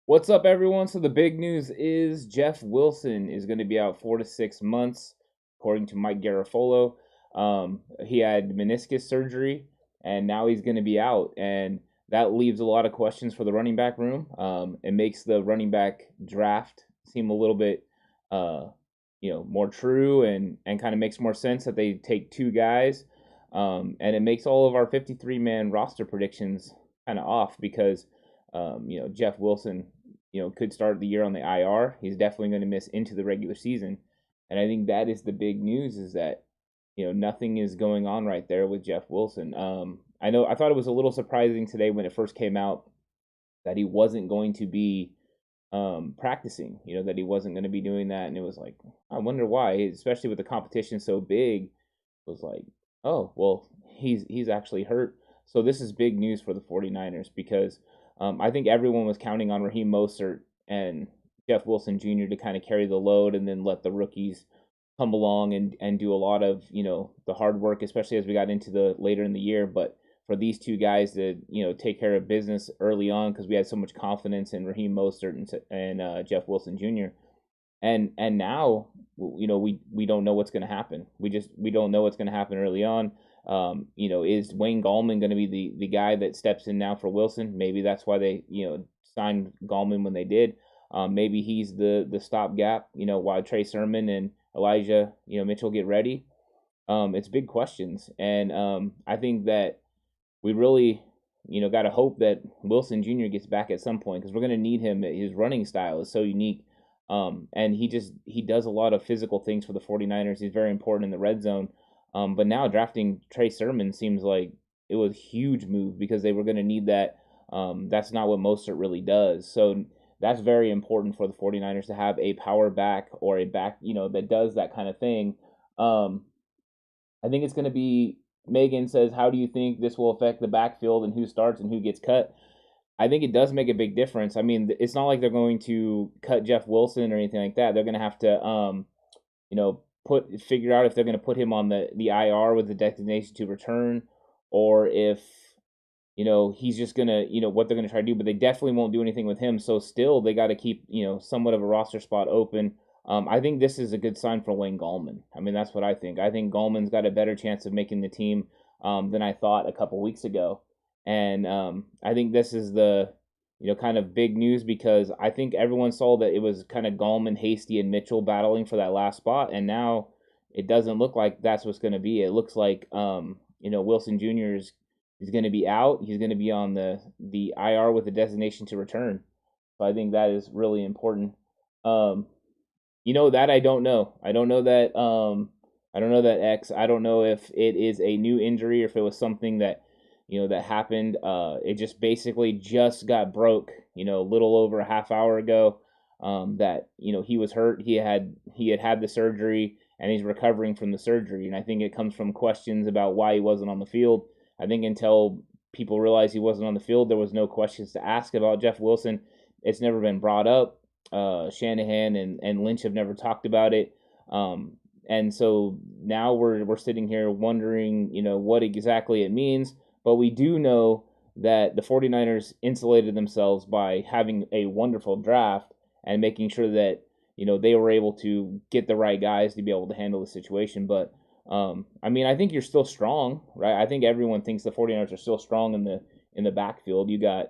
What's up, everyone? So the big news is Jeff Wilson is going to be out 4 to 6 months, according to Mike Garafolo. He had meniscus surgery, and now he's going to be out, and that leaves a lot of questions for the running back room. It makes the running back draft seem a little bit, more true, and kind of makes more sense that they take two guys. And it makes all of our 53-man roster predictions kind of off because Jeff Wilson could start the year on the IR. He's definitely going to miss into the regular season. And I think that is the big news is that, nothing is going on right there with Jeff Wilson. I thought it was a little surprising today when it first came out that he wasn't going to be practicing, that he wasn't going to be doing that. And it was like, I wonder why, especially with the competition so big, it was like, oh, well, he's actually hurt. So this is big news for the 49ers because I think everyone was counting on Raheem Mostert and Jeff Wilson Jr. to kind of carry the load and then let the rookies come along and do a lot of the hard work, especially as we got into the later in the year. But for these two guys to take care of business early on because we had so much confidence in Raheem Mostert and Jeff Wilson Jr. And now we don't know what's going to happen. We don't know what's going to happen early on. Is Wayne Gallman going to be the guy that steps in now for Wilson? Maybe that's why they signed Gallman when they did. Maybe he's the stopgap. While Trey Sermon and Elijah Mitchell get ready. It's big questions, and I think that we really got to hope that Wilson Jr. gets back at some point because we're going to need him. His running style is so unique. And he does a lot of physical things for the 49ers. He's very important in the red zone. But now drafting Trey Sermon seems like it was a huge move because they were going to need that. That's not what Mostert really does. So that's very important for the 49ers to have a power back or a back, that does that kind of thing. I think it's going to be Megan says, how do you think this will affect the backfield and who starts and who gets cut? I think it does make a big difference. I mean, it's not like they're going to cut Jeff Wilson or anything like that. They're going to have to, figure out if they're going to put him on the IR with the designation to return, or if he's just gonna what they're going to try to do. But they definitely won't do anything with him. So still, they got to keep somewhat of a roster spot open. I think this is a good sign for Wayne Gallman. I mean, that's what I think. I think Gallman's got a better chance of making the team than I thought a couple weeks ago. And I think this is the kind of big news because I think everyone saw that it was kind of Gallman, Hasty, and Mitchell battling for that last spot, and now it doesn't look like that's what's going to be. It looks like Wilson Jr. is going to be out. He's going to be on the IR with a designation to return. So I think that is really important. Um, that I don't know. I don't know that. I don't know that X. I don't know if it is a new injury or if it was something that that happened. It just basically just got broke, a little over a half hour ago. That he was hurt. He had the surgery and he's recovering from the surgery. And I think it comes from questions about why he wasn't on the field. I think until people realized he wasn't on the field, there was no questions to ask about Jeff Wilson. It's never been brought up. Shanahan and Lynch have never talked about it. And so now we're sitting here wondering, what exactly it means. But we do know that the 49ers insulated themselves by having a wonderful draft and making sure that, they were able to get the right guys to be able to handle the situation. But, I mean, I think you're still strong, right? I think everyone thinks the 49ers are still strong in the backfield. You got,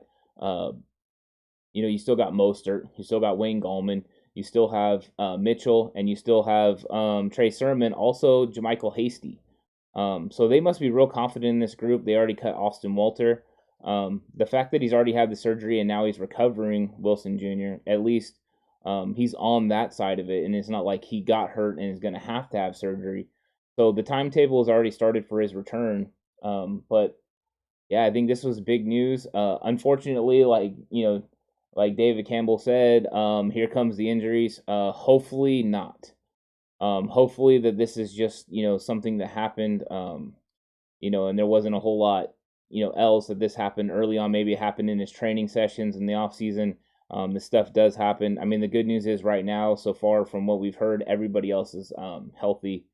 you still got Mostert. You still got Wayne Gallman. You still have Mitchell. And you still have Trey Sermon. Also, JaMychal Hasty. So they must be real confident in this group. They already cut Austin Walter. The fact that he's already had the surgery and now he's recovering, Wilson Jr., at least he's on that side of it. And it's not like he got hurt and is going to have surgery. So the timetable has already started for his return. But yeah, I think this was big news. Unfortunately, like David Campbell said, here comes the injuries. Hopefully not. Hopefully that this is just something that happened, and there wasn't a whole lot else that this happened early on. Maybe it happened in his training sessions in the off season. This stuff does happen. I mean, the good news is right now, so far from what we've heard, everybody else is healthy.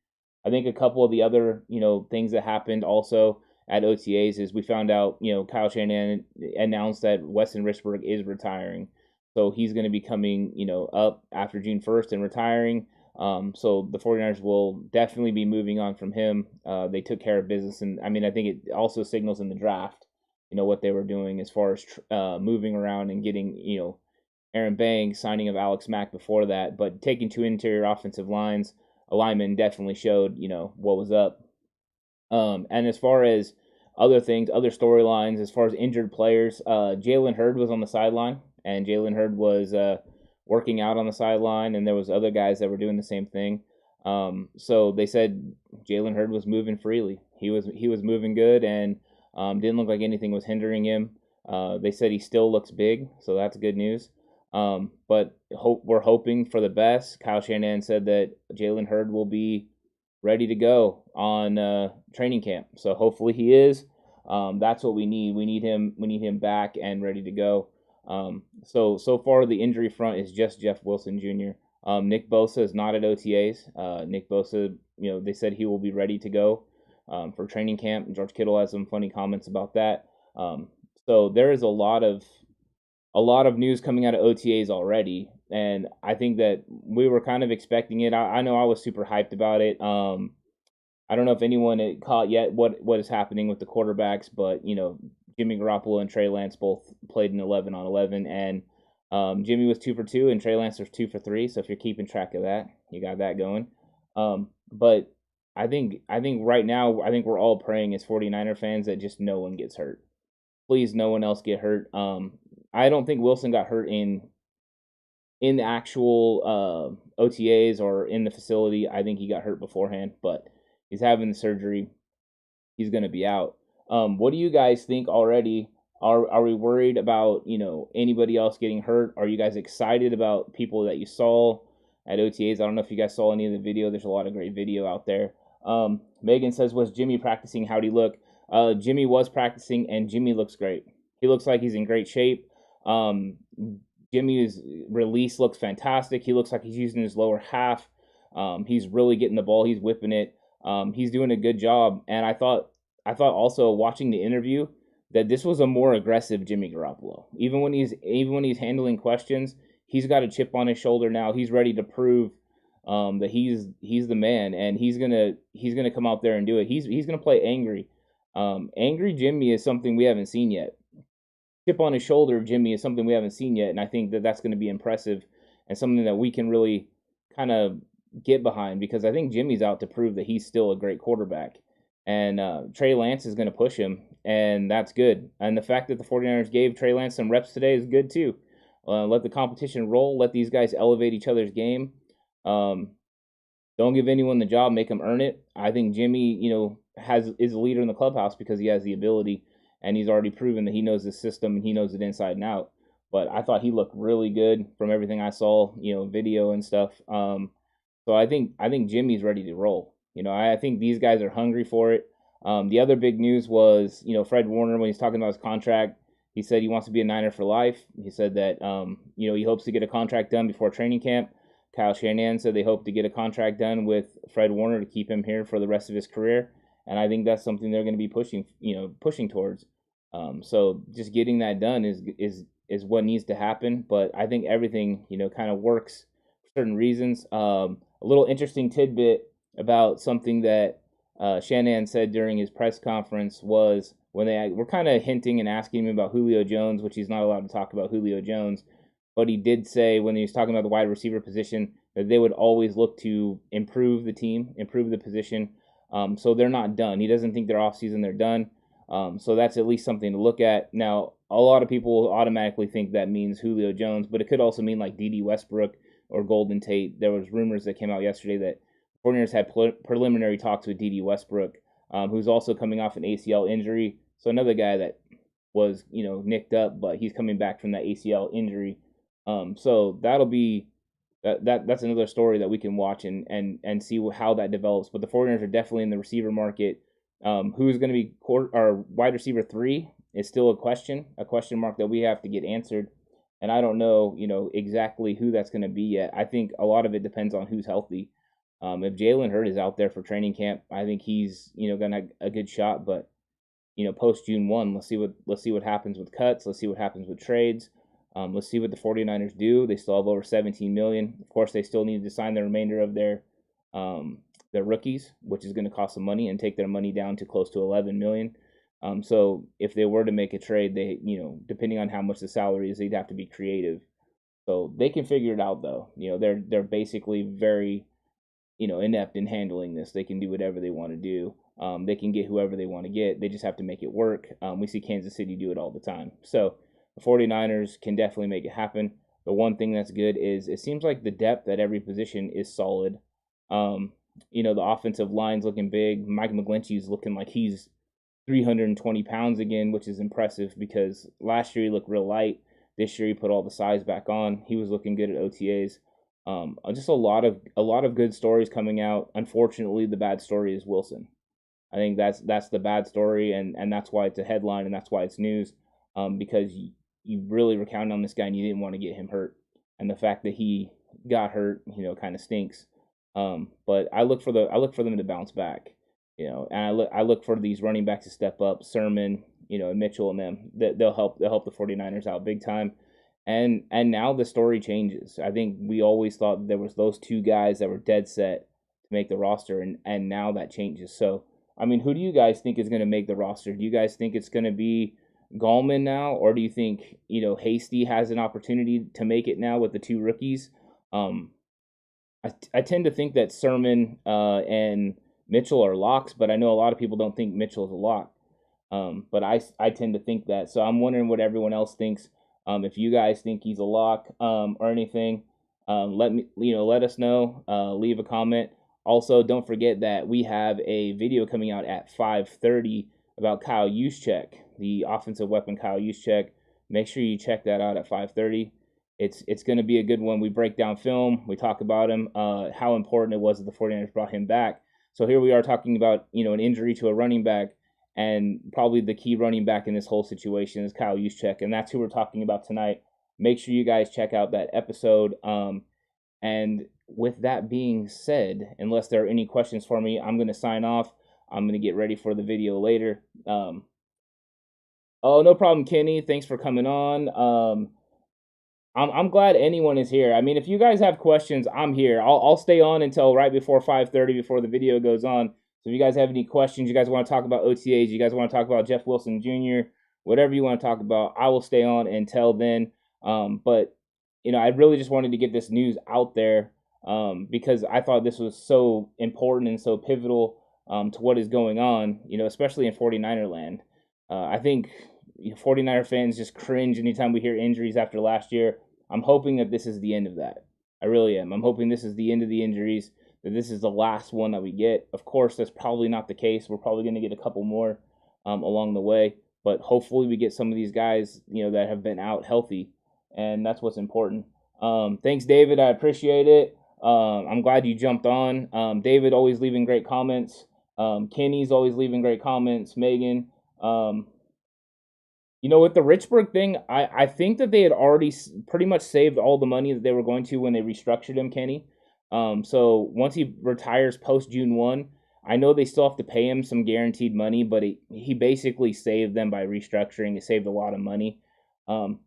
I think a couple of the other things that happened also at OTAs is we found out Kyle Shanahan announced that Weston Richburg is retiring. So he's going to be coming, up after June 1st and retiring. So the 49ers will definitely be moving on from him. They took care of business. And I mean, I think it also signals in the draft, what they were doing as far as moving around and getting, Aaron Banks, signing of Alex Mack before that. But taking two interior offensive linemen definitely showed, what was up. And as far as other things, other storylines, as far as injured players, Jalen Hurd was on the sideline, and Jalen Hurd was working out on the sideline, and there was other guys that were doing the same thing. So they said Jalen Hurd was moving freely. He was moving good, and didn't look like anything was hindering him. They said he still looks big, so that's good news. But we're hoping for the best. Kyle Shanahan said that Jalen Hurd will be ready to go on training camp. So hopefully he is. That's what we need. We need him. We need him back and ready to go. So far the injury front is just Jeff Wilson Jr. Nick Bosa is not at OTAs. Nick Bosa, they said he will be ready to go for training camp. George Kittle has some funny comments about that. So there is a lot of news coming out of OTAs already, and I think that we were kind of expecting it. I know I was super hyped about it. I don't know if anyone had caught yet what is happening with the quarterbacks, but Jimmy Garoppolo and Trey Lance both played in 11-on-11, and Jimmy was 2 for 2, and Trey Lance was 2 for 3. So if you're keeping track of that, you got that going. But I think right now, I think we're all praying as 49er fans that just no one gets hurt. Please, no one else get hurt. I don't think Wilson got hurt in the actual OTAs or in the facility. I think he got hurt beforehand, but he's having the surgery. He's going to be out. What do you guys think already? Are we worried about anybody else getting hurt? Are you guys excited about people that you saw at OTAs? I don't know if you guys saw any of the video. There's a lot of great video out there. Megan says, was Jimmy practicing? How'd he look? Jimmy was practicing, and Jimmy looks great. He looks like he's in great shape. Jimmy's release looks fantastic. He looks like he's using his lower half. He's really getting the ball. He's whipping it. He's doing a good job. And I thought also watching the interview that this was a more aggressive Jimmy Garoppolo. Even when he's handling questions, he's got a chip on his shoulder now. He's ready to prove that he's the man, and he's gonna come out there and do it. He's gonna play angry. Angry Jimmy is something we haven't seen yet. Chip on his shoulder of Jimmy is something we haven't seen yet, and I think that that's going to be impressive and something that we can really kind of get behind, because I think Jimmy's out to prove that he's still a great quarterback, and Trey Lance is going to push him, and that's good. And the fact that the 49ers gave Trey Lance some reps today is good too. Let the competition roll. Let these guys elevate each other's game. Don't give anyone the job. Make them earn it. I think Jimmy, is a leader in the clubhouse because he has the ability. And he's already proven that he knows the system and he knows it inside and out. But I thought he looked really good from everything I saw, video and stuff. So I think Jimmy's ready to roll. I think these guys are hungry for it. The other big news was, Fred Warner, when he's talking about his contract, he said he wants to be a Niner for life. He said that, he hopes to get a contract done before training camp. Kyle Shanahan said they hope to get a contract done with Fred Warner to keep him here for the rest of his career. And I think that's something they're going to be pushing towards. So just getting that done is what needs to happen. But I think everything, kind of works for certain reasons. A little interesting tidbit about something that Shanahan said during his press conference was when they were kind of hinting and asking him about Julio Jones, which he's not allowed to talk about Julio Jones. But he did say when he was talking about the wide receiver position that they would always look to improve the team, improve the position. So they're not done. He doesn't think their offseason they're done. So that's at least something to look at. Now, a lot of people will automatically think that means Julio Jones, but it could also mean like D.D. Westbrook or Golden Tate. There was rumors that came out yesterday that 49ers had preliminary talks with D.D. Westbrook, who's also coming off an ACL injury. So another guy that was, nicked up, but he's coming back from that ACL injury. So that'll be that's another story that we can watch and see how that develops. But the 49ers are definitely in the receiver market. Who's going to be our wide receiver 3 is still a question mark that we have to get answered. And I don't know, exactly who that's going to be yet. I think a lot of it depends on who's healthy. If Jalen Hurd is out there for training camp, I think he's, going to have a good shot. But, post June 1, let's see what happens with cuts. Let's see what happens with trades. Let's see what the 49ers do. They still have over 17 million. Of course, they still need to sign the remainder of their rookies, which is going to cost some money and take their money down to close to 11 million. So if they were to make a trade, they, depending on how much the salary is, they'd have to be creative. So they can figure it out, though. They're basically very, inept in handling this. They can do whatever they want to do. They can get whoever they want to get. They just have to make it work. We see Kansas City do it all the time. So the 49ers can definitely make it happen. The one thing that's good is it seems like the depth at every position is solid. The offensive line's looking big. Mike McGlinchey's looking like he's 320 pounds again, which is impressive because last year he looked real light. This year he put all the size back on. He was looking good at OTAs. Just a lot of good stories coming out. Unfortunately, the bad story is Wilson. I think that's the bad story, and that's why it's a headline and that's why it's news. Because you really were counting on this guy and you didn't want to get him hurt, and the fact that he got hurt, kind of stinks. But I look for them to bounce back, and I look for these running backs to step up. Sermon, and Mitchell and them, they'll help the 49ers out big time. And now the story changes. I think we always thought there was those two guys that were dead set to make the roster, and now that changes. So, I mean, who do you guys think is going to make the roster? Do you guys think it's going to be Gallman now, or do you think Hasty has an opportunity to make it now with the two rookies? I tend to think that Sermon and Mitchell are locks, but I know a lot of people don't think Mitchell is a lock. But I tend to think that. So I'm wondering what everyone else thinks. If you guys think he's a lock or anything, let us know. Leave a comment. Also, don't forget that we have a video coming out at 5:30 about Kyle Juszczyk, the offensive weapon Kyle Juszczyk. Make sure you check that out at 5:30. It's going to be a good one. We break down film. We talk about him, how important it was that the 49ers brought him back. So here we are talking about, an injury to a running back, and probably the key running back in this whole situation is Kyle Juszczyk, and that's who we're talking about tonight. Make sure you guys check out that episode. And with that being said, unless there are any questions for me, I'm going to sign off. I'm going to get ready for the video later. Oh, no problem, Kenny. Thanks for coming on. I'm glad anyone is here. I mean, if you guys have questions, I'm here. I'll stay on until right before 5:30 before the video goes on. So if you guys have any questions, you guys want to talk about OTAs, you guys want to talk about Jeff Wilson Jr., whatever you want to talk about, I will stay on until then. But I really just wanted to get this news out there because I thought this was so important and so pivotal to what is going on, especially in 49er land. I think 49er fans just cringe anytime we hear injuries after last year. I'm hoping that this is the end of that. I really am. I'm hoping this is the end of the injuries, that this is the last one that we get. Of course, that's probably not the case. We're probably going to get a couple more along the way, but hopefully we get some of these guys, that have been out healthy, and that's what's important. Thanks, David. I appreciate it. I'm glad you jumped on. David always leaving great comments. Kenny's always leaving great comments. Megan. With the Richburg thing, I think that they had already pretty much saved all the money that they were going to when they restructured him, Kenny. So once he retires post June 1, I know they still have to pay him some guaranteed money, but he basically saved them by restructuring. It saved a lot of money. So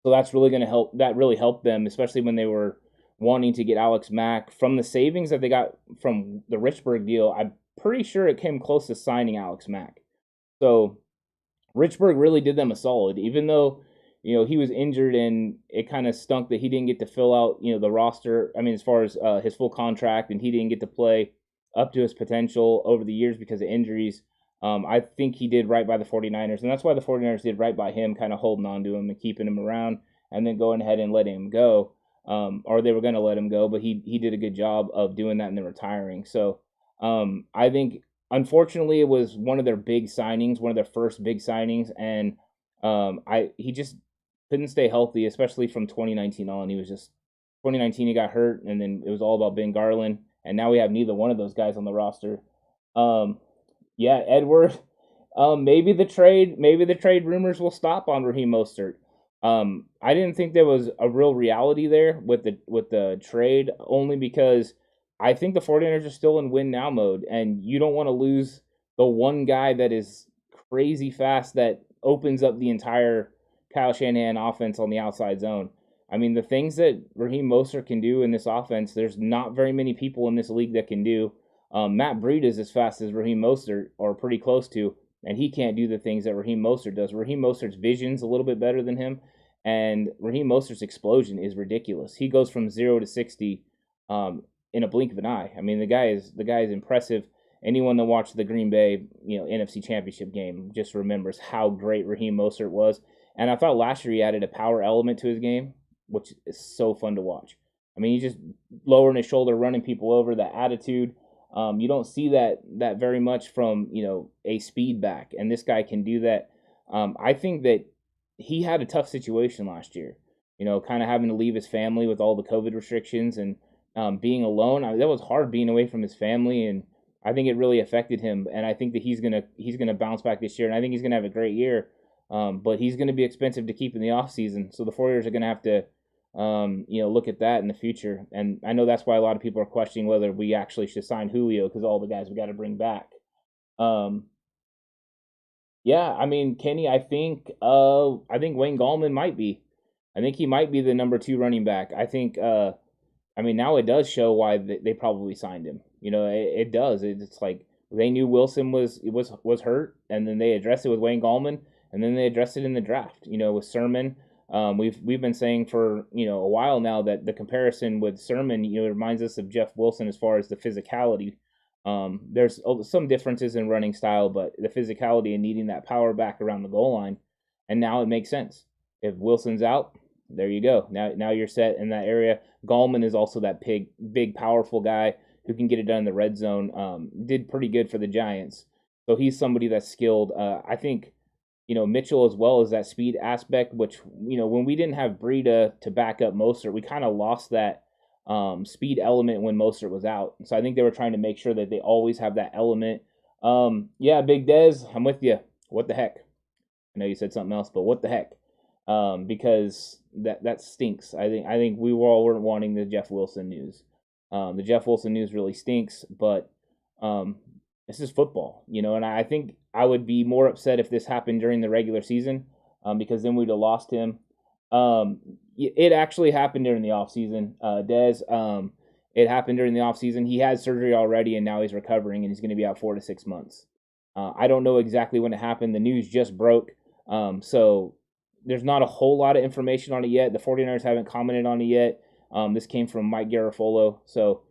that's really going to help. That really helped them, especially when they were wanting to get Alex Mack. From the savings that they got from the Richburg deal, I'm pretty sure it came close to signing Alex Mack. So Richburg really did them a solid, even though, he was injured and it kind of stunk that he didn't get to fill out, the roster. I mean, as far as his full contract, and he didn't get to play up to his potential over the years because of injuries. I think he did right by the 49ers, and that's why the 49ers did right by him, kind of holding on to him and keeping him around and then going ahead and letting him go. Or they were going to let him go, but he did a good job of doing that and then retiring. So I think, unfortunately, it was one of their big signings, one of their first big signings, and he just couldn't stay healthy, especially from 2019 on. 2019 he got hurt, and then it was all about Ben Garland, and now we have neither one of those guys on the roster. Yeah, Edward. Maybe the trade rumors will stop on Raheem Mostert. I didn't think there was a real reality there with the trade, only because I think the 49ers are still in win now mode, and you don't want to lose the one guy that is crazy fast that opens up the entire Kyle Shanahan offense on the outside zone. I mean, the things that Raheem Mostert can do in this offense, there's not very many people in this league that can do. Matt Breida is as fast as Raheem Mostert, or pretty close to, and he can't do the things that Raheem Mostert does. Raheem Mostert's vision's a little bit better than him, and Raheem Mostert's explosion is ridiculous. He goes from 0 to 60 in a blink of an eye. I mean, the guy is impressive. Anyone that watched the Green Bay, NFC Championship game just remembers how great Raheem Mostert was. And I thought last year he added a power element to his game, which is so fun to watch. I mean, he's just lowering his shoulder, running people over, that attitude. You don't see that very much from, a speed back, and this guy can do that. I think that he had a tough situation last year, kind of having to leave his family with all the COVID restrictions and being alone. That was hard, being away from his family, and I think it really affected him. And I think that he's gonna bounce back this year, and I think he's gonna have a great year. But he's gonna be expensive to keep in the off season, so the 49ers are gonna have to look at that in the future. And I know that's why a lot of people are questioning whether we actually should sign Julio, because all the guys we got to bring back. Yeah, I mean, Kenny, I think Wayne Gallman might be. I think he might be the number 2 running back. I think. I mean, now it does show why they probably signed him. It does. It's like they knew Wilson was hurt, and then they addressed it with Wayne Gallman, and then they addressed it in the draft. With Sermon. We've been saying for a while now that the comparison with Sermon reminds us of Jeff Wilson as far as the physicality. There's some differences in running style, but the physicality and needing that power back around the goal line, and now it makes sense. If Wilson's out, there you go. Now you're set in that area. Gallman is also that big, powerful guy who can get it done in the red zone. Did pretty good for the Giants, so he's somebody that's skilled. I think. Mitchell as well as that speed aspect, which, when we didn't have Breida to back up Mostert, we kind of lost that speed element when Mostert was out. So I think they were trying to make sure that they always have that element. Yeah, Big Dez, I'm with you. What the heck? I know you said something else, but what the heck? Because that stinks. I think we all weren't wanting the Jeff Wilson news. The Jeff Wilson news really stinks, but this is football, and I think I would be more upset if this happened during the regular season, because then we'd have lost him. It actually happened during the offseason, Dez. It happened during the offseason. He had surgery already, and now he's recovering, and he's going to be out 4 to 6 months. I don't know exactly when it happened. The news just broke, so there's not a whole lot of information on it yet. The 49ers haven't commented on it yet. This came from Mike Garafolo, so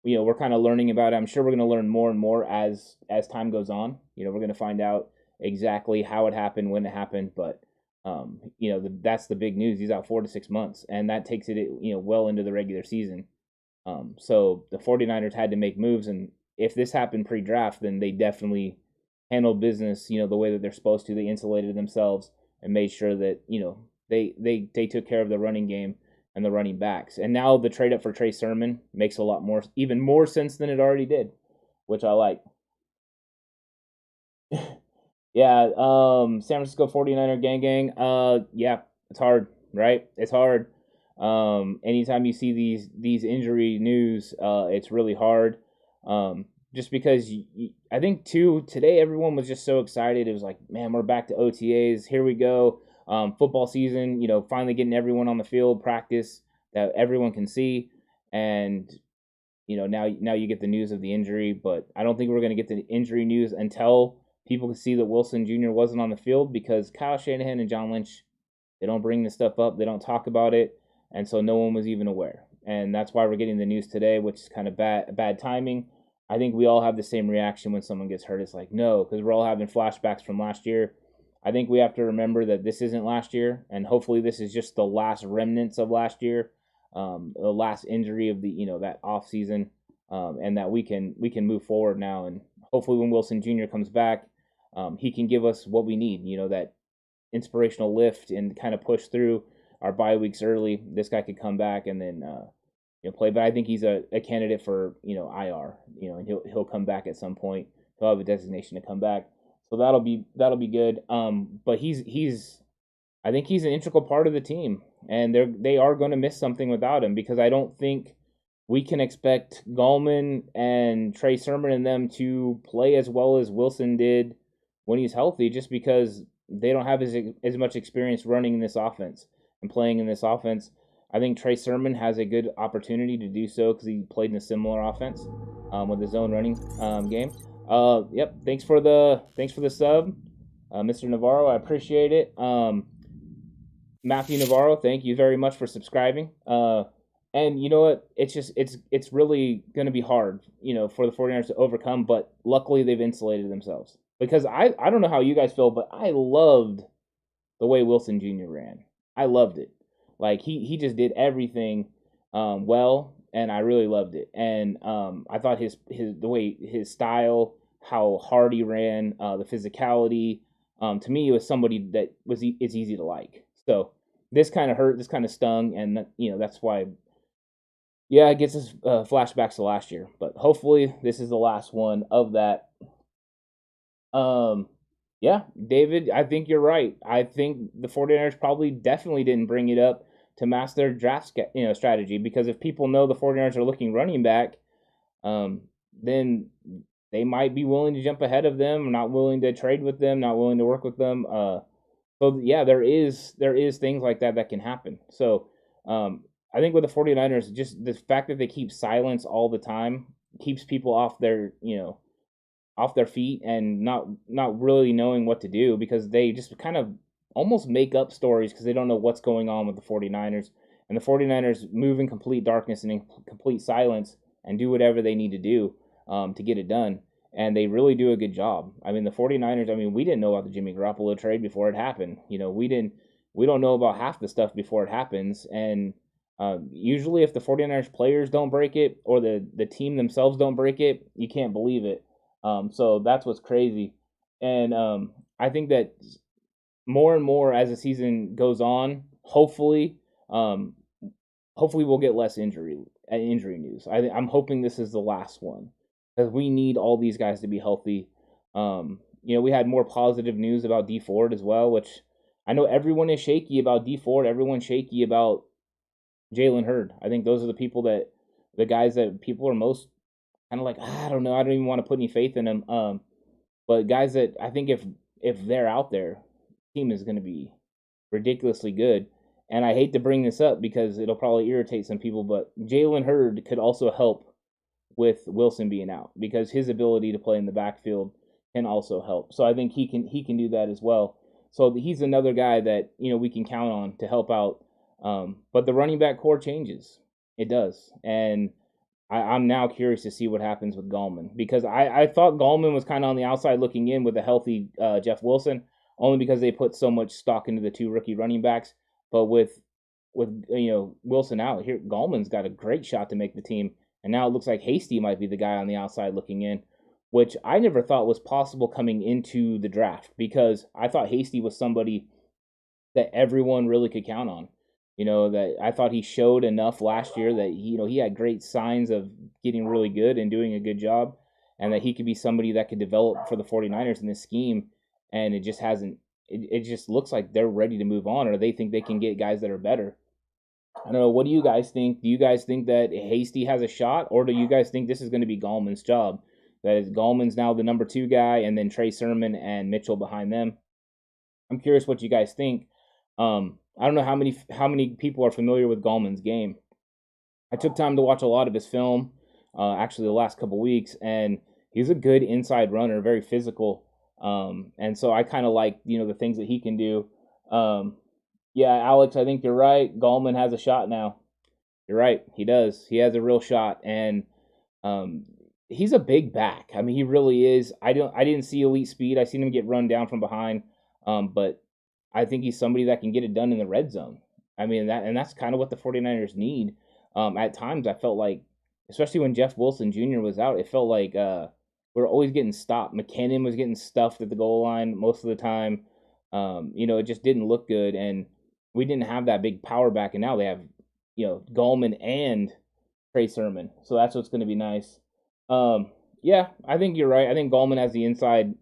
we're kind of learning about it. I'm sure we're going to learn more and more as time goes on. We're going to find out exactly how it happened, when it happened, but that's the big news. He's out 4 to 6 months, and that takes it well into the regular season. So the 49ers had to make moves, and if this happened pre-draft, then they definitely handled business the way that they're supposed to. They insulated themselves and made sure that they took care of the running game and the running backs. And now the trade up for Trey Sermon makes even more sense than it already did, which I like. Yeah, San Francisco 49er gang. Yeah, it's hard, right? It's hard. Anytime you see these injury news, it's really hard. Just because I think too, today everyone was just so excited. It was like, man, we're back to OTAs. Here we go. Football season, finally getting everyone on the field, practice that everyone can see. And, now you get the news of the injury, but I don't think we're going to get the injury news until people can see that Wilson Jr. wasn't on the field, because Kyle Shanahan and John Lynch, they don't bring this stuff up. They don't talk about it. And so no one was even aware. And that's why we're getting the news today, which is kind of bad timing. I think we all have the same reaction when someone gets hurt. It's like, no, because we're all having flashbacks from last year. I think we have to remember that this isn't last year, and hopefully this is just the last remnants of last year, the last injury of the that off season, and that we can move forward now. And hopefully when Wilson Jr. comes back, he can give us what we need. that inspirational lift and kind of push through our bye weeks early. This guy could come back and then play. But I think he's a candidate for IR. And he'll come back at some point. He'll have a designation to come back. So that'll be good. But I think he's an integral part of the team, and they are going to miss something without him, because I don't think we can expect Gallman and Trey Sermon and them to play as well as Wilson did when he's healthy, just because they don't have as much experience running in this offense and playing in this offense. I think Trey Sermon has a good opportunity to do so because he played in a similar offense with his own running game. Yep. Thanks for the sub, Mr. Navarro. I appreciate it. Matthew Navarro, thank you very much for subscribing. And you know what? It's really going to be hard, for the 49ers to overcome, but luckily they've insulated themselves. Because I don't know how you guys feel, but I loved the way Wilson Jr. ran. I loved it. Like he just did everything well, and I really loved it. And I thought the way his style, how hard he ran, the physicality, to me, it was somebody that it's easy to like. So this kind of hurt, this kind of stung, and that's why. Yeah, it gets us flashbacks to last year, but hopefully this is the last one of that. Yeah, David, I think you're right. I think the 49ers probably definitely didn't bring it up to mask their draft strategy, because if people know the 49ers are looking running back, then they might be willing to jump ahead of them, not willing to trade with them, not willing to work with them. So yeah, there is things like that can happen. So I think with the 49ers, just the fact that they keep silence all the time keeps people off their feet and not really knowing what to do, because they just kind of almost make up stories because they don't know what's going on with the 49ers. And the 49ers move in complete darkness and in complete silence and do whatever they need to do to get it done. And they really do a good job. I mean, the 49ers, we didn't know about the Jimmy Garoppolo trade before it happened. We don't know about half the stuff before it happens. And usually if the 49ers players don't break it, or the team themselves don't break it, you can't believe it. So that's what's crazy. And I think that more and more as the season goes on, hopefully we'll get less injury news. I'm hoping this is the last one, because we need all these guys to be healthy. We had more positive news about D Ford as well, which I know everyone is shaky about D Ford. Everyone's shaky about Jalen Hurd. I think those are the guys that people are most kind of like, I don't know, I don't even want to put any faith in them. But guys that I think if they're out there, the team is going to be ridiculously good. And I hate to bring this up because it'll probably irritate some people, but Jalen Hurd could also help with Wilson being out, because his ability to play in the backfield can also help. So I think he can do that as well. So he's another guy that we can count on to help out. But the running back core changes. It does. And I'm now curious to see what happens with Gallman, because I thought Gallman was kind of on the outside looking in with a healthy Jeff Wilson, only because they put so much stock into the two rookie running backs. But with Wilson out here, Gallman's got a great shot to make the team, and now it looks like Hasty might be the guy on the outside looking in, which I never thought was possible coming into the draft, because I thought Hasty was somebody that everyone really could count on. That I thought he showed enough last year that he had great signs of getting really good and doing a good job, and that he could be somebody that could develop for the 49ers in this scheme. And it just hasn't. It just looks like they're ready to move on, or they think they can get guys that are better. I don't know. What do you guys think? Do you guys think that Hasty has a shot, or do you guys think this is going to be Gallman's job? That is, Gallman's now the number 2 guy, and then Trey Sermon and Mitchell behind them. I'm curious what you guys think. I don't know how many people are familiar with Gallman's game. I took time to watch a lot of his film, actually the last couple weeks, and he's a good inside runner, very physical. And so I kind of like the things that he can do. Yeah, Alex, I think you're right. Gallman has a shot now. You're right, he does. He has a real shot, and he's a big back. He really is. I didn't see elite speed. I seen him get run down from behind, but I think he's somebody that can get it done in the red zone. That's kind of what the 49ers need. At times, I felt like, especially when Jeff Wilson Jr. was out, it felt like we were always getting stopped. McKinnon was getting stuffed at the goal line most of the time. It just didn't look good, and we didn't have that big power back. And now they have, Gallman and Trey Sermon. So that's what's going to be nice. Yeah, I think you're right. I think Gallman has the inside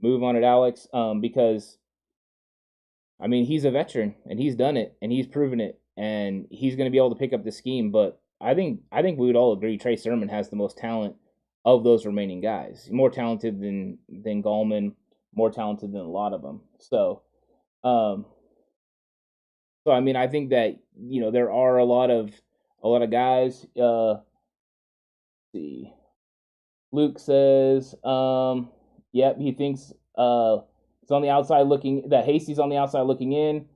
move on it, Alex, because he's a veteran and he's done it and he's proven it, and he's going to be able to pick up the scheme. But I think we would all agree Trey Sermon has the most talent of those remaining guys. More talented than Gallman, more talented than a lot of them. Um, so I mean, I think that there are a lot of guys. See, Luke says, yep, he thinks it's on the outside looking that Hasty's on the outside looking in.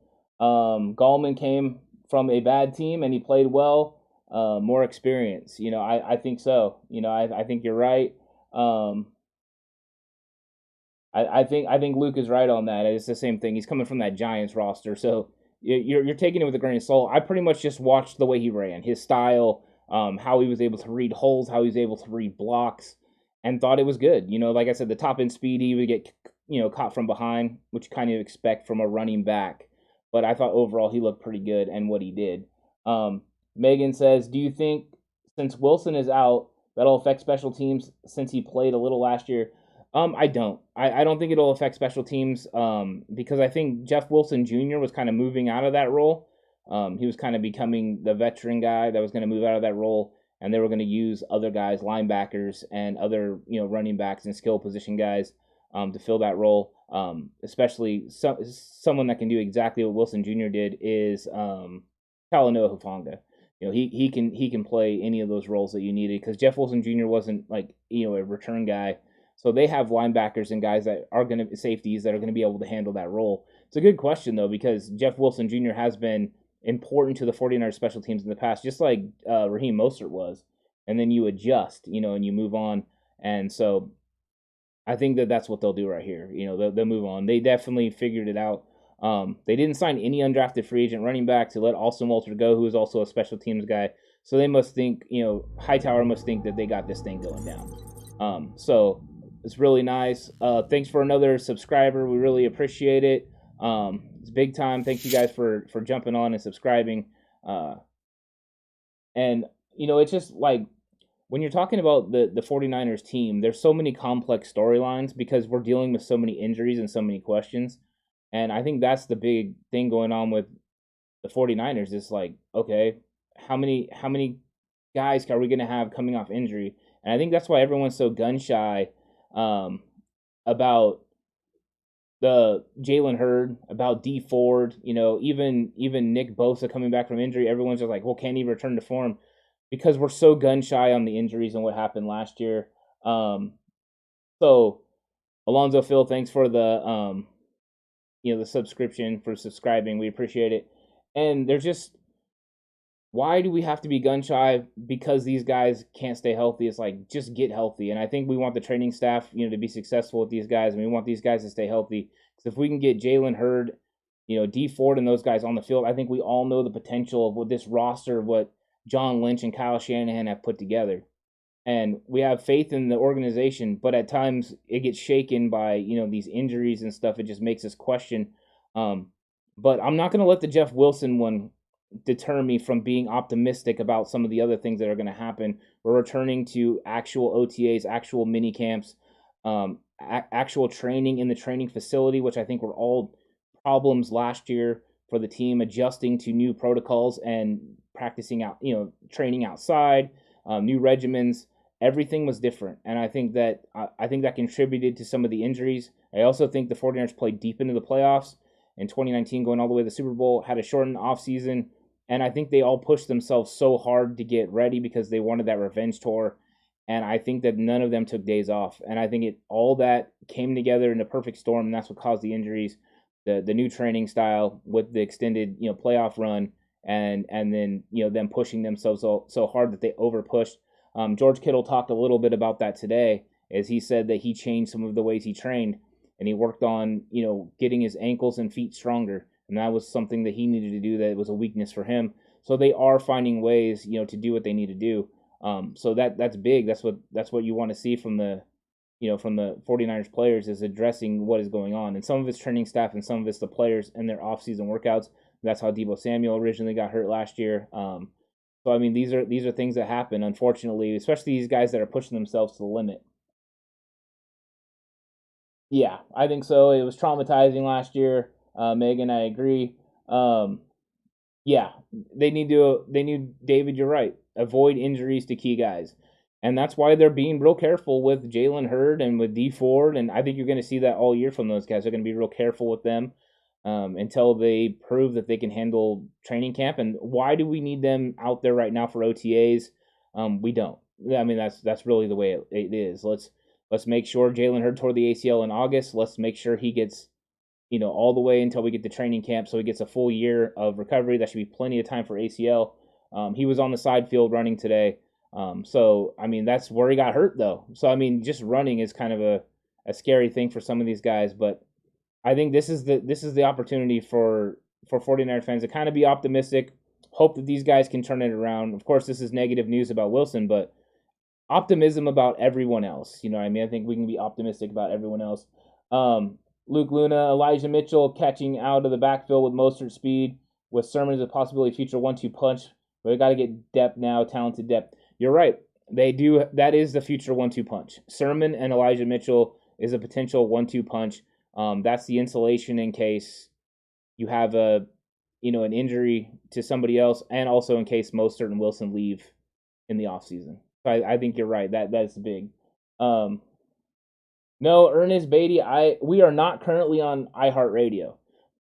Gallman came from a bad team and he played well. More experience, I think so. I think you're right. Um, I think Luke is right on that. It's the same thing. He's coming from that Giants roster, so you're taking it with a grain of salt. I pretty much just watched the way he ran, his style, how he was able to read holes, how he was able to read blocks, and thought it was good. Like I said, the top end speed, he would get caught from behind, which you kind of expect from a running back. But I thought overall he looked pretty good and what he did. Megan says, "Do you think since Wilson is out, that'll affect special teams since he played a little last year?" I don't. I don't think it'll affect special teams because I think Jeff Wilson Jr. was kind of moving out of that role. He was kind of becoming the veteran guy that was going to move out of that role, and they were going to use other guys, linebackers, and other running backs and skill position guys to fill that role. Especially someone that can do exactly what Wilson Jr. did is Talanoa Hufanga. He can play any of those roles that you needed because Jeff Wilson Jr. wasn't like a return guy. So they have linebackers and guys that are going to safeties that are going to be able to handle that role. It's a good question though because Jeff Wilson Jr. has been important to the 49ers special teams in the past, just like Raheem Mostert was. And then you adjust, and you move on. And so I think that's what they'll do right here. They'll move on. They definitely figured it out. They didn't sign any undrafted free agent running back to let Austin Walter go, who is also a special teams guy. So they must think, Hightower must think that they got this thing going down. So it's really nice. Thanks for another subscriber. We really appreciate it. It's big time. Thank you guys for jumping on and subscribing. And it's just like when you're talking about the 49ers team, there's so many complex storylines because we're dealing with so many injuries and so many questions. And I think that's the big thing going on with the 49ers. It's like, okay, how many guys are we going to have coming off injury? And I think that's why everyone's so gun shy about the Jalen Hurd, about D Ford, even Nick Bosa coming back from injury. Everyone's just like, well, can he return to form? Because we're so gun shy on the injuries and what happened last year. So Alonzo Phil, thanks for the the subscription, for subscribing. We appreciate it. And there's just, why do we have to be gun shy because these guys can't stay healthy? It's like, just get healthy. And I think we want the training staff, to be successful with these guys, and we want these guys to stay healthy. Because if we can get Jalen Hurd, D Ford and those guys on the field, I think we all know the potential of what this roster, what John Lynch and Kyle Shanahan have put together. And we have faith in the organization, but at times it gets shaken by, these injuries and stuff. It just makes us question. But I'm not going to let the Jeff Wilson one deter me from being optimistic about some of the other things that are going to happen. We're returning to actual OTAs, actual mini camps, actual training in the training facility, which I think were all problems last year for the team, adjusting to new protocols and practicing out, training outside, new regimens. Everything was different, and I think that contributed to some of the injuries. I also think the 49ers played deep into the playoffs in 2019, going all the way to the Super Bowl, had a shortened offseason, and I think they all pushed themselves so hard to get ready because they wanted that revenge tour, and I think that none of them took days off, and I think all that came together in a perfect storm, and that's what caused the injuries, the new training style with the extended playoff run, and then them pushing themselves so hard that they overpushed. George Kittle talked a little bit about that today, as he said that he changed some of the ways he trained, and he worked on, getting his ankles and feet stronger, and that was something that he needed to do that was a weakness for him. So they are finding ways, to do what they need to do. So that's big. That's what you want to see from the 49ers players, is addressing what is going on. And some of it's training staff and some of it's the players and their offseason workouts. That's how Deebo Samuel originally got hurt last year. So I mean, these are things that happen, unfortunately, especially these guys that are pushing themselves to the limit. Yeah, I think so. It was traumatizing last year. Megan, I agree. Yeah, they need David. You're right. Avoid injuries to key guys. And that's why they're being real careful with Jalen Hurd and with D Ford. And I think you're going to see that all year from those guys. They're going to be real careful with them until they prove that they can handle training camp. And why do we need them out there right now for OTAs? We don't. I mean, that's really the way it is. Let's make sure Jalen Hurd tore the ACL in August. Let's make sure he gets all the way until we get to training camp, so he gets a full year of recovery. That should be plenty of time for ACL. He was on the side field running today. So, I mean, that's where he got hurt, though. So, I mean, just running is kind of a scary thing for some of these guys. But I think this is the opportunity for 49er fans to kind of be optimistic, hope that these guys can turn it around. Of course, this is negative news about Wilson, but optimism about everyone else. You know what I mean? I think we can be optimistic about everyone else. Luke Luna, Elijah Mitchell catching out of the backfield with Mostert speed, with Sermon as a possibility future 1-2 punch. But we got to get depth now, talented depth. You're right. They do. That is the future 1-2 punch. Sermon and Elijah Mitchell is a potential 1-2 punch. That's the insulation in case you have an injury to somebody else, and also in case Mostert and Wilson leave in the offseason. So I think you're right. That's big. No, Ernest Beatty, we are not currently on iHeartRadio,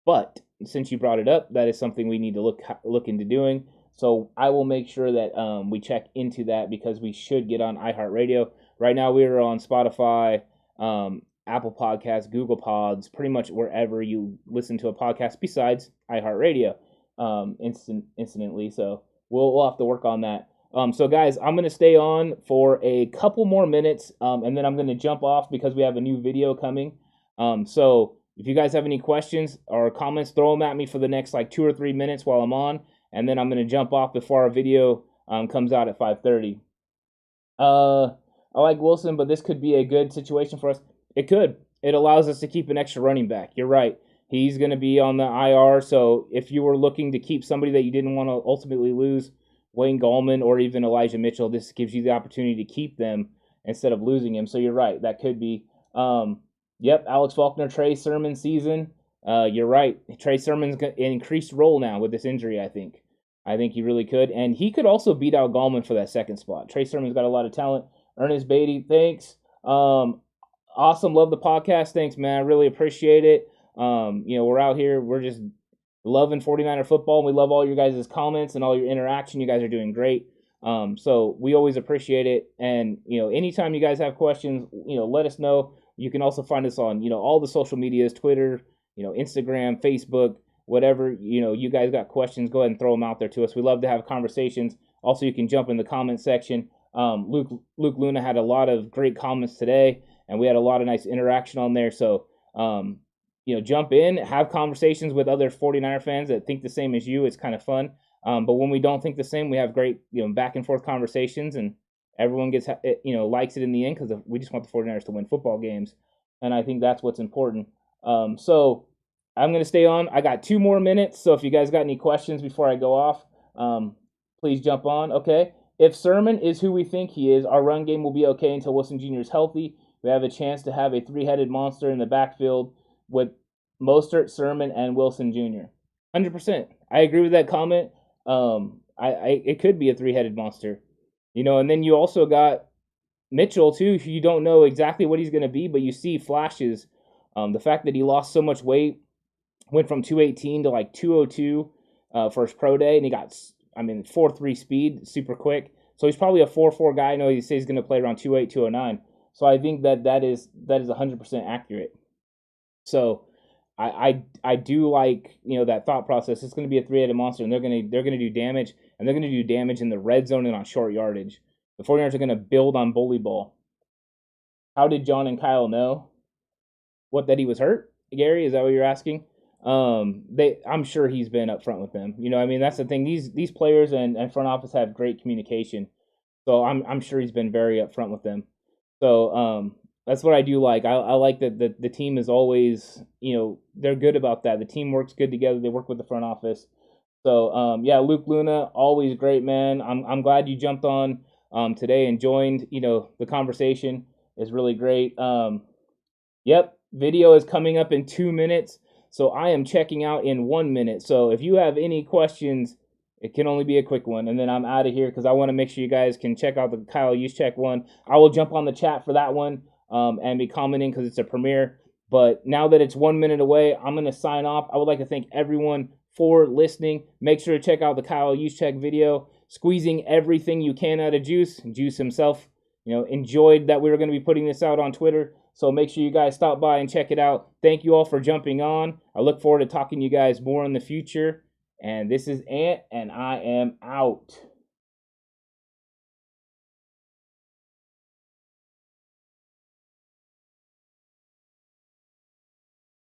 but since you brought it up, that is something we need to look into doing. So I will make sure that we check into that, because we should get on iHeartRadio. Right now we are on Spotify, Apple Podcasts, Google Pods, pretty much wherever you listen to a podcast besides iHeartRadio instantly. So we'll have to work on that. So guys, I'm going to stay on for a couple more minutes, and then I'm going to jump off because we have a new video coming. So if you guys have any questions or comments, throw them at me for the next like 2 or 3 minutes while I'm on, and then I'm going to jump off before our video comes out at 5:30. I like Wilson, but this could be a good situation for us. It could. It allows us to keep an extra running back. You're right. He's going to be on the IR, so if you were looking to keep somebody that you didn't want to ultimately lose, Wayne Gallman or even Elijah Mitchell, this gives you the opportunity to keep them instead of losing him. So you're right. That could be. Yep, Alex Faulkner, Trey Sermon season. You're right. Trey Sermon's got an increased role now with this injury, I think. I think he really could. And he could also beat out Gallman for that second spot. Trey Sermon's got a lot of talent. Ernest Beatty, thanks. Awesome. Love the podcast. Thanks, man. I really appreciate it. We're out here. We're just loving 49er football, and we love all your guys' comments and all your interaction. You guys are doing great. So we always appreciate it. And, anytime you guys have questions, let us know. You can also find us on, all the social medias, Twitter, Instagram, Facebook, whatever, you guys got questions, go ahead and throw them out there to us. We love to have conversations. Also, you can jump in the comment section. Luke Luna had a lot of great comments today, and we had a lot of nice interaction on there. So, jump in, have conversations with other 49er fans that think the same as you. It's kind of fun. But when we don't think the same, we have great, back and forth conversations, and everyone gets, likes it in the end, because we just want the 49ers to win football games. And I think that's what's important. So I'm going to stay on. I got 2 more minutes. So if you guys got any questions before I go off, please jump on. Okay. If Sermon is who we think he is, our run game will be okay until Wilson Jr. is healthy. We have a chance to have a 3-headed monster in the backfield with Mostert, Sermon, and Wilson Jr. 100%. I agree with that comment. It could be a 3-headed monster, and then you also got Mitchell too. You don't know exactly what he's going to be, but you see flashes. The fact that he lost so much weight, went from 218 to like 202 for his pro day, and he got 4.3 speed, super quick. So he's probably a 4.4 guy. I know he says he's going to play around 2.8, 2.09. So I think that is 100% accurate. So I do like that thought process. It's going to be a 3-headed monster, and they're going to do damage, and they're going to do damage in the red zone and on short yardage. The 49ers are going to build on bully ball. How did John and Kyle know that he was hurt? Gary, is that what you're asking? I'm sure he's been up front with them. That's the thing. These players and front office have great communication, so I'm sure he's been very up front with them. So that's what I do like. I like that the team is always, they're good about that. The team works good together. They work with the front office. So, Luke Luna, always great, man. I'm glad you jumped on today and joined, the conversation. Is really great. Yep, video is coming up in 2 minutes. So I am checking out in 1 minute. So if you have any questions, It can only be a quick one. And then I'm out of here because I want to make sure you guys can check out the Kyle Juszczyk one. I will jump on the chat for that one and be commenting because it's a premiere. But now that it's 1 minute away, I'm going to sign off. I would like to thank everyone for listening. Make sure to check out the Kyle Juszczyk video, squeezing everything you can out of Juice. Juice himself, enjoyed that we were going to be putting this out on Twitter. So make sure you guys stop by and check it out. Thank you all for jumping on. I look forward to talking to you guys more in the future. And this is Ant, and I am out.